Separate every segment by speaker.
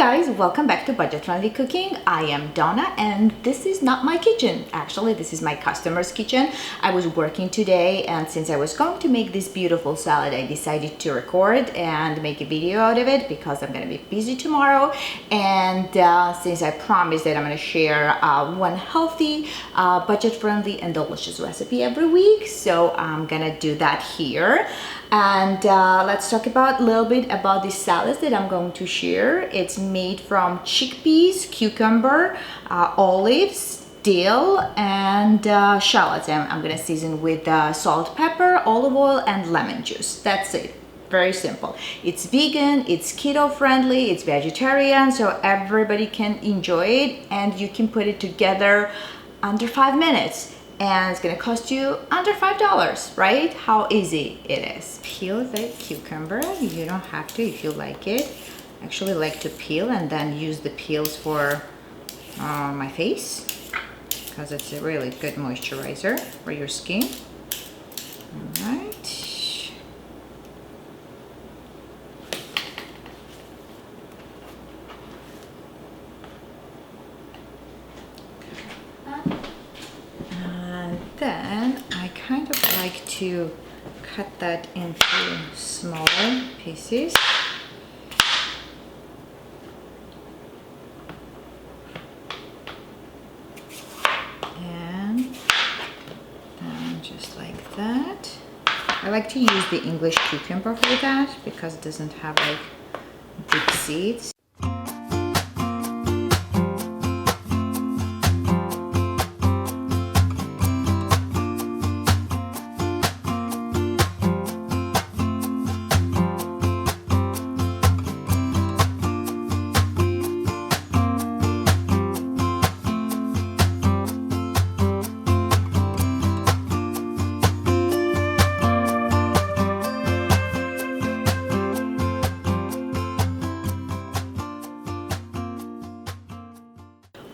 Speaker 1: guys, welcome back to Budget Friendly Cooking. I am Donna and this is not my kitchen. Actually, this is my customer's kitchen. I was working today and since I was going to make this beautiful salad, I decided to record and make a video out of it because I'm going to be busy tomorrow. And since I promised that I'm going to share one healthy, budget friendly and delicious recipe every week, so I'm going to do that here. And let's talk about a little bit about the salads that I'm going to share. It's made from chickpeas, cucumber, olives, dill, and shallots. I'm gonna season with salt, pepper, olive oil, and lemon juice. That's it. Very simple. It's vegan, it's keto friendly, it's vegetarian, so everybody can enjoy it, and you can put it together under 5 minutes. And it's gonna cost you under $5, right? How easy it is. Peel the cucumber. You don't have to if you like it. I actually like to peel and then use the peels for my face because it's a really good moisturizer for your skin. All right. Then I kind of like to cut that into smaller pieces. And then just like that. I like to use the English cucumber for that because it doesn't have like big seeds.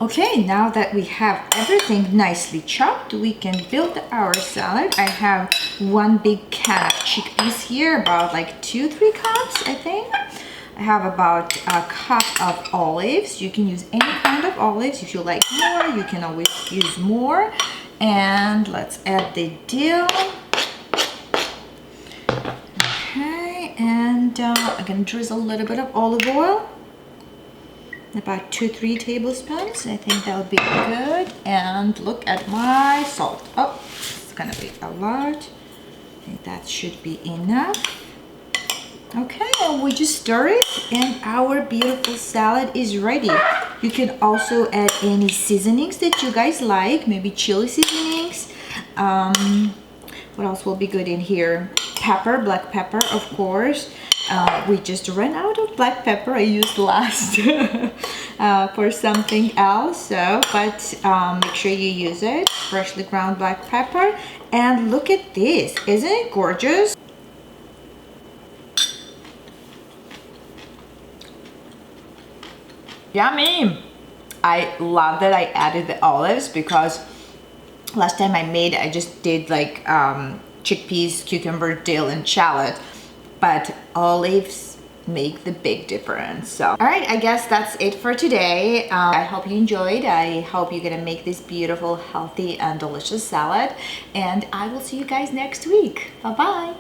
Speaker 1: Okay, now that we have everything nicely chopped, we can build our salad. I have one big can of chickpeas here, about like 2-3 cups, I think. I have about a cup of olives. You can use any kind of olives. If you like more, you can always use more. And let's add the dill. Okay, and I'm gonna drizzle a little bit of olive oil. About 2-3 tablespoons. I think that would be good. And look at my salt. Oh, it's gonna be a lot. I think that should be enough. Okay, and we just stir it and our beautiful salad is ready. You can also add any seasonings that you guys like, maybe chili seasonings. What else will be good in here? Pepper, black pepper, of course. We just ran out of black pepper. I used last for something else, so but make sure you use it. Freshly ground black pepper. And look at this, isn't it gorgeous? Yummy! I love that I added the olives because last time I made, I just did like chickpeas, cucumber, dill, and shallot. But olives make the big difference. So, all right, I guess that's it for today. I hope you enjoyed. I hope you're gonna make this beautiful, healthy, and delicious salad. And I will see you guys next week. Bye-bye.